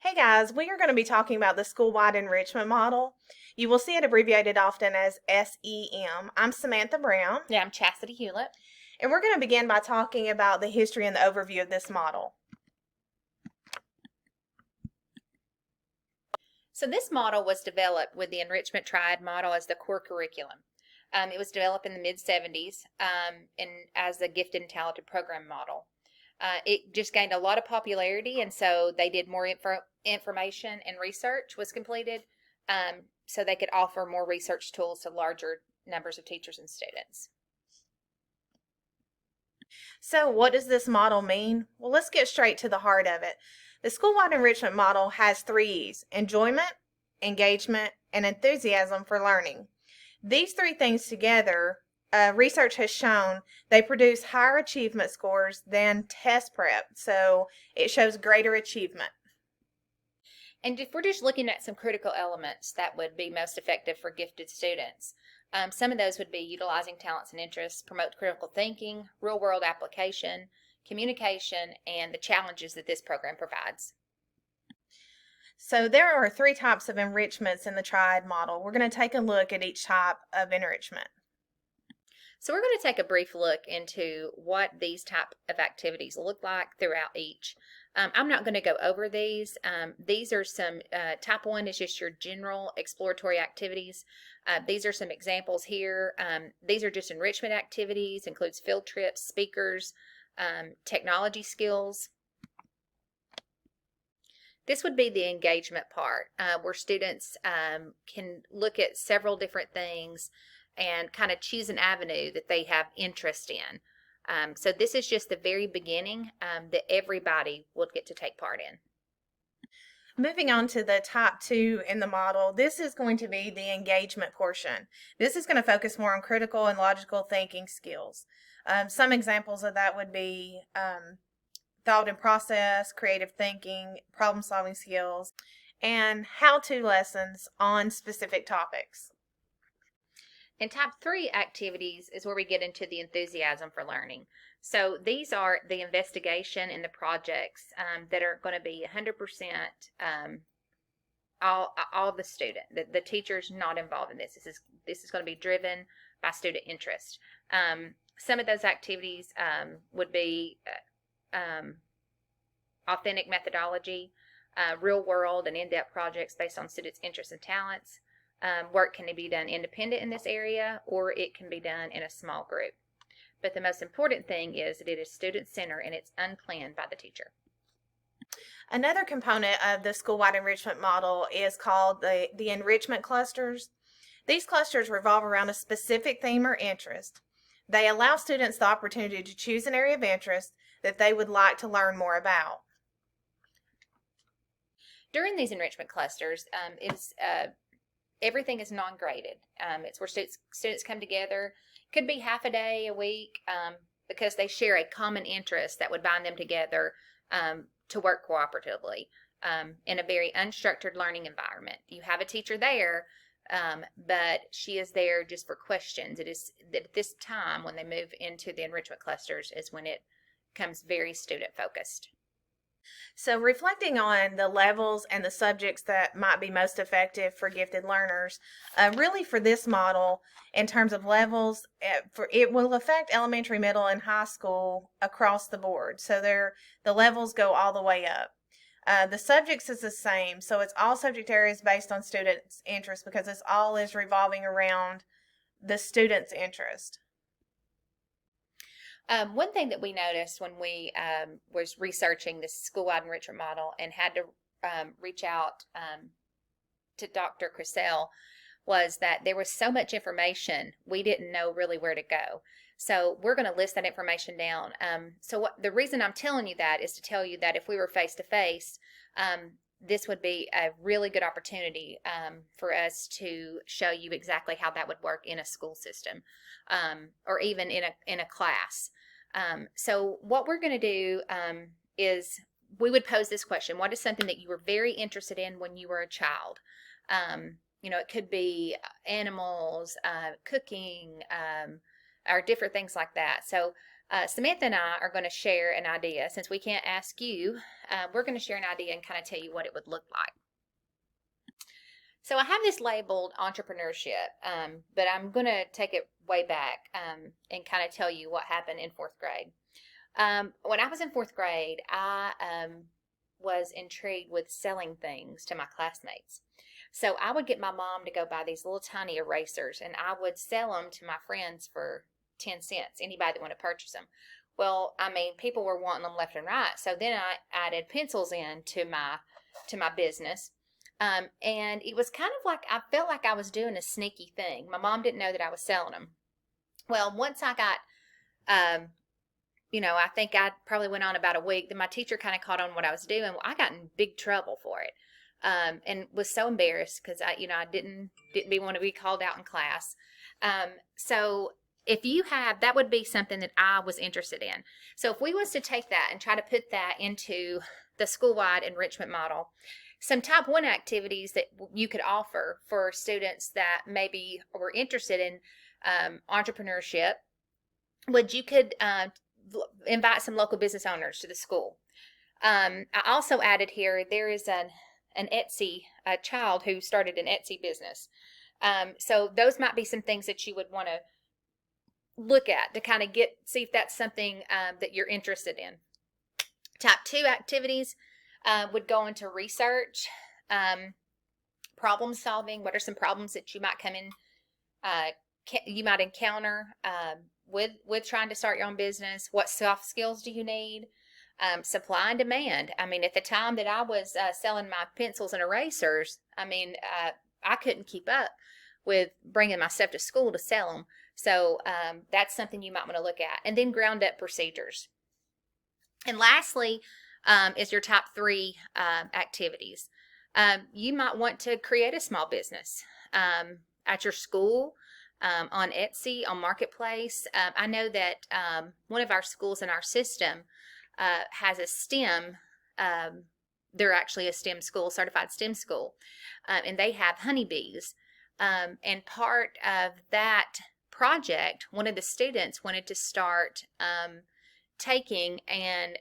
Hey guys, we are going to be talking about the school-wide enrichment model. You will see it abbreviated often as SEM. I'm Samantha Brown, Yeah, I'm Chastity Hewlett. and we're going to begin by talking about the history and the overview of this model. So this model was developed with the enrichment triad model as the core curriculum. It was developed in the mid-70s and as the gifted and talented program model. It just gained a lot of popularity, and so they did more information and research was completed so they could offer more research tools to larger numbers of teachers and students. So what does this model mean? Well, let's get straight to the heart of it. The school-wide enrichment model has 3 E's: enjoyment, engagement, and enthusiasm for learning. These 3 things together, research has shown they produce higher achievement scores than test prep, so it shows greater achievement. And if we're just looking at some critical elements that would be most effective for gifted students, some of those would be utilizing talents and interests, promote critical thinking, real world application, communication, and the challenges that this program provides. So there are 3 types of enrichments in the triad model. We're going to take a look at each type of enrichment. So we're going to take a brief look into what these type of activities look like throughout each. I'm not going to go over these. These are some, type 1 is just your general exploratory activities. These are some examples here. These are just enrichment activities, includes field trips, speakers, technology skills. This would be the engagement part, where students can look at several different things and kind of choose an avenue that they have interest in. So this is just the very beginning that everybody will get to take part in. Moving on to the type 2 in the model, this is going to be the engagement portion. This is going to focus more on critical and logical thinking skills. Some examples of that would be thought and process, creative thinking, problem solving skills, and how-to lessons on specific topics. And type 3 activities is where we get into the enthusiasm for learning. So these are the investigation and the projects that are going to be 100% all the student. The teacher's not involved in this. This is going to be driven by student interest. Some of those activities would be authentic methodology, real world and in-depth projects based on students' interests and talents. Work can be done independent in this area, or it can be done in a small group. But the most important thing is that it is student-centered and it's unplanned by the teacher. Another component of the school-wide enrichment model is called the enrichment clusters. These clusters revolve around a specific theme or interest. They allow students the opportunity to choose an area of interest that they would like to learn more about. During these enrichment clusters, everything is non-graded. It's where students come together. Could be half a day, a week, because they share a common interest that would bind them together to work cooperatively in a very unstructured learning environment. You have a teacher there, but she is there just for questions. It is at this time when they move into the enrichment clusters is when it becomes very student focused. So reflecting on the levels and the subjects that might be most effective for gifted learners, really for this model, in terms of levels, it will affect elementary, middle, and high school across the board. So the levels go all the way up. The subjects is the same, so it's all subject areas based on students' interest because it's all is revolving around the student's interest. One thing that we noticed when we was researching this school-wide enrichment model and had to reach out to Dr. Crisell was that there was so much information we didn't know really where to go. So we're going to list that information down. The reason I'm telling you that is to tell you that if we were face to face, this would be a really good opportunity for us to show you exactly how that would work in a school system or even in a class. So what we're going to do is we would pose this question: what is something that you were very interested in when you were a child? It could be animals, cooking, or different things like that. So Samantha and I are going to share an idea. Since we can't ask you, we're going to share an idea and kind of tell you what it would look like. So I have this labeled entrepreneurship, but I'm going to take it way back and kind of tell you what happened in fourth grade. When I was in fourth grade, I was intrigued with selling things to my classmates. So I would get my mom to go buy these little tiny erasers, and I would sell them to my friends for 10 cents, anybody that wanted to purchase them. Well, I mean, people were wanting them left and right. So then I added pencils in to my business. And it was kind of like, I felt like I was doing a sneaky thing. My mom didn't know that I was selling them. Well, once I got, I think I probably went on about a week. Then my teacher kind of caught on what I was doing. Well, I got in big trouble for it, and was so embarrassed because I didn't want to be called out in class. So if you have, that would be something that I was interested in. So if we was to take that and try to put that into the school-wide enrichment model, some type 1 activities that you could offer for students that maybe were interested in entrepreneurship, you could invite some local business owners to the school. I also added here, there is an Etsy, a child who started an Etsy business. So those might be some things that you would want to look at to kind of see if that's something that you're interested in. Type 2 activities would go into research, problem solving. What are some problems that you might you might encounter with trying to start your own business? What soft skills do you need? Supply and demand. I mean, at the time that I was selling my pencils and erasers, I couldn't keep up with bringing my stuff to school to sell them. So that's something you might want to look at. And then ground up procedures. And lastly is your top 3 activities. You might want to create a small business at your school, on Etsy, on Marketplace. I know that one of our schools in our system has a STEM, they're actually a STEM school, certified STEM school, and they have honeybees. And part of that project, one of the students wanted to start taking and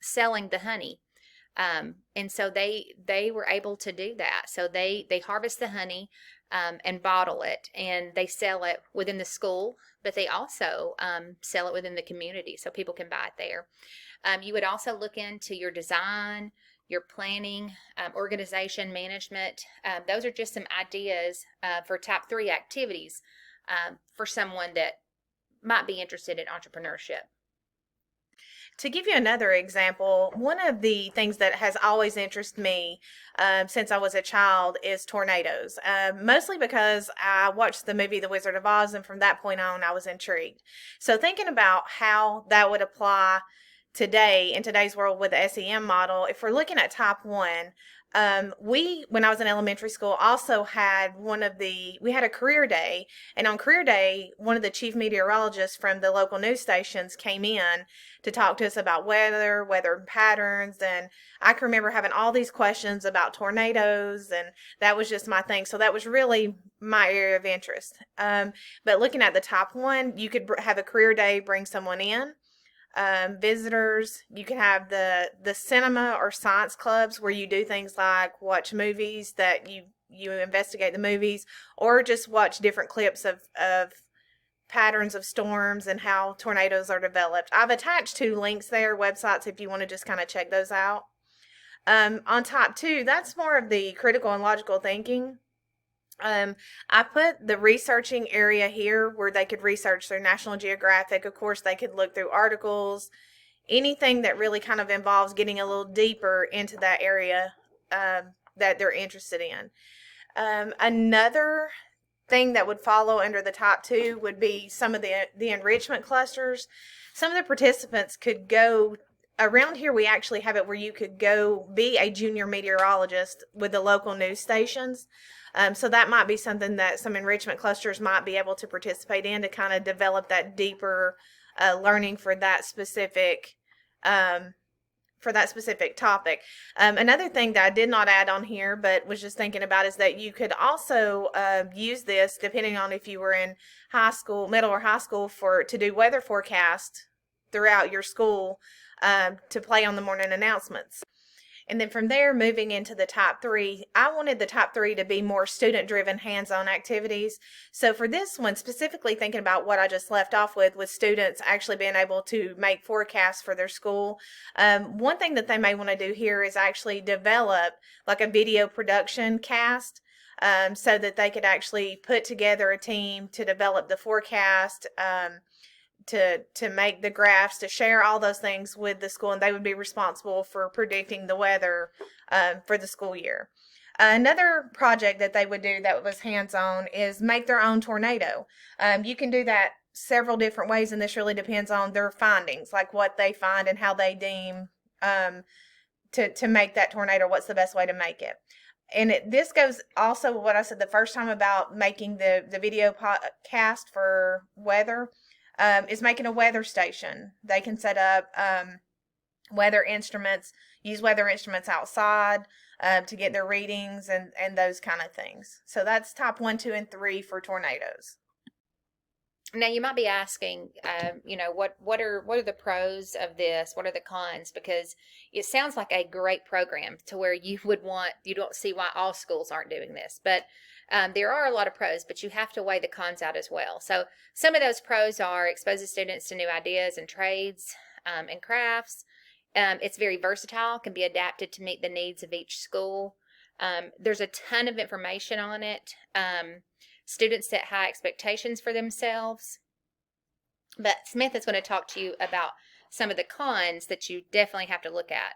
selling the honey. And so they were able to do that. So they harvest the honey and bottle it, and they sell it within the school, but they also sell it within the community so people can buy it there. You would also look into your design, your planning, organization, management. Those are just some ideas for top 3 activities for someone that might be interested in entrepreneurship. To give you another example, one of the things that has always interested me since I was a child is tornadoes, mostly because I watched the movie The Wizard of Oz, and from that point on, I was intrigued. So thinking about how that would apply today in today's world with the SEM model, if we're looking at top 1, when I was in elementary school, also had we had a career day, and on career day, one of the chief meteorologists from the local news stations came in to talk to us about weather patterns, and I can remember having all these questions about tornadoes, and that was just my thing. So that was really my area of interest. But looking at the top 1, you could have a career day, bring someone in. Visitors, you can have the cinema or science clubs where you do things like watch movies that you investigate the movies, or just watch different clips of patterns of storms and how tornadoes are developed. I've attached 2 links there, websites, if you want to just kind of check those out. On top 2, that's more of the critical and logical thinking. I put the researching area here where they could research their National Geographic. Of course, they could look through articles, anything that really kind of involves getting a little deeper into that area that they're interested in. Another thing that would follow under the top 2 would be some of the enrichment clusters. Some of the participants could go around here. We actually have it where you could go be a junior meteorologist with the local news stations. So that might be something that some enrichment clusters might be able to participate in to kind of develop that deeper learning for that specific for that specific topic. Another thing that I did not add on here, but was just thinking about, is that you could also use this, depending on if you were in high school, middle or high school, to do weather forecast throughout your school, to play on the morning announcements. And then from there, moving into the top three, I wanted the top three to be more student-driven hands-on activities. So for this one, specifically thinking about what I just left off with students actually being able to make forecasts for their school, one thing that they may want to do here is actually develop like a video production cast, so that they could actually put together a team to develop the forecast, to make the graphs, to share all those things with the school, and they would be responsible for predicting the weather for the school year. Another project that they would do that was hands-on is make their own tornado. You can do that several different ways, and this really depends on their findings, like what they find and how they deem to make that tornado, what's the best way to make it. And this goes also what I said the first time about making the video podcast for weather. Is making a weather station. They can set up weather instruments, use weather instruments outside to get their readings and those kind of things. So that's top 1, 2, and 3 for tornadoes. Now you might be asking, what are the pros of this? What are the cons? Because it sounds like a great program to where you don't see why all schools aren't doing this. But there are a lot of pros, but you have to weigh the cons out as well. So some of those pros are exposes students to new ideas and trades and crafts. It's very versatile, can be adapted to meet the needs of each school. There's a ton of information on it. Students set high expectations for themselves. But Smith is going to talk to you about some of the cons that you definitely have to look at.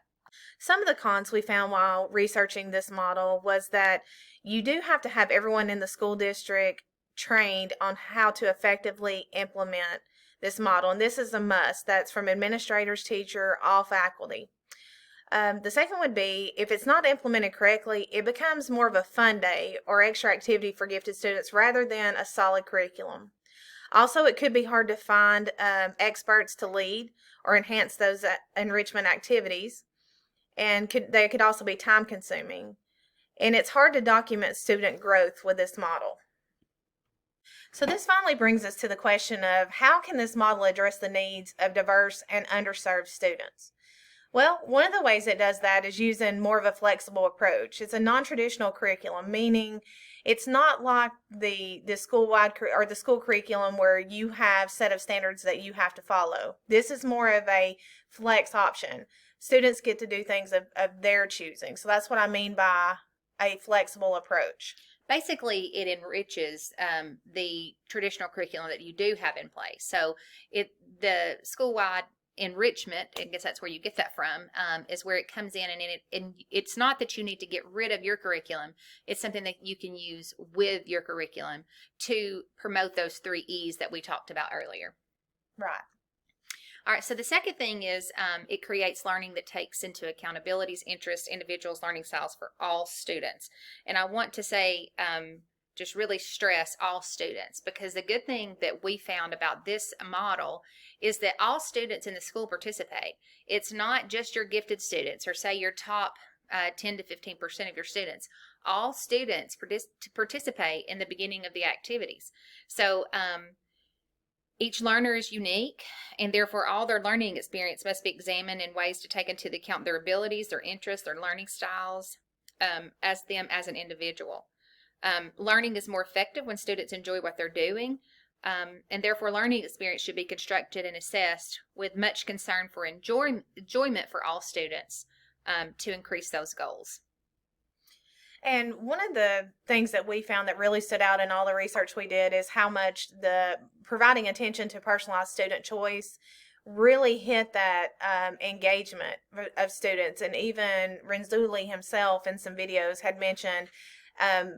Some of the cons we found while researching this model was that you do have to have everyone in the school district trained on how to effectively implement this model. And this is a must. That's from administrators, teacher, all faculty. The second would be, if it's not implemented correctly, it becomes more of a fun day or extra activity for gifted students rather than a solid curriculum. Also, it could be hard to find experts to lead or enhance those enrichment activities, and they could also be time consuming. And it's hard to document student growth with this model. So this finally brings us to the question of, how can this model address the needs of diverse and underserved students? Well, one of the ways it does that is using more of a flexible approach. It's a non-traditional curriculum, meaning it's not like the school-wide or the school curriculum where you have set of standards that you have to follow. This is more of a flex option. Students get to do things of their choosing. So that's what I mean by a flexible approach. Basically, it enriches the traditional curriculum that you do have in place. So the school-wide enrichment, I guess that's where you get that from, is where it comes in, and it's not that you need to get rid of your curriculum. It's something that you can use with your curriculum to promote those 3 E's that we talked about earlier. Right. All right, so the second thing is it creates learning that takes into account abilities, interests, individuals, learning styles for all students. And I want to say, just really stress all students, because the good thing that we found about this model is that all students in the school participate. It's not just your gifted students, or say your top 10 to 15% of your students. All students participate in the beginning of the activities. So each learner is unique, and therefore all their learning experience must be examined in ways to take into account their abilities, their interests, their learning styles, as them as an individual. Learning is more effective when students enjoy what they're doing, and therefore learning experience should be constructed and assessed with much concern for enjoyment for all students to increase those goals. And one of the things that we found that really stood out in all the research we did is how much the providing attention to personalized student choice really hit that engagement of students. And even Renzulli himself in some videos had mentioned,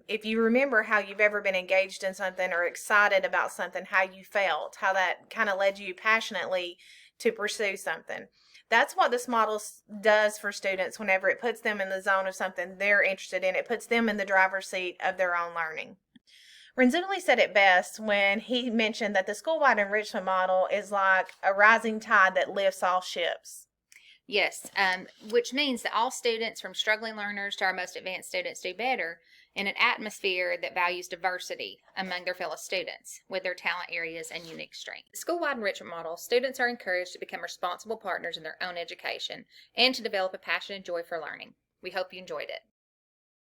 if you remember how you've ever been engaged in something or excited about something, how you felt, how that kind of led you passionately to pursue something. That's what this model does for students whenever it puts them in the zone of something they're interested in. It puts them in the driver's seat of their own learning. Renzulli said it best when he mentioned that the school-wide enrichment model is like a rising tide that lifts all ships. Yes, which means that all students, from struggling learners to our most advanced students, do better in an atmosphere that values diversity among their fellow students with their talent areas and unique strengths. The school-wide enrichment model, students are encouraged to become responsible partners in their own education and to develop a passion and joy for learning. We hope you enjoyed it.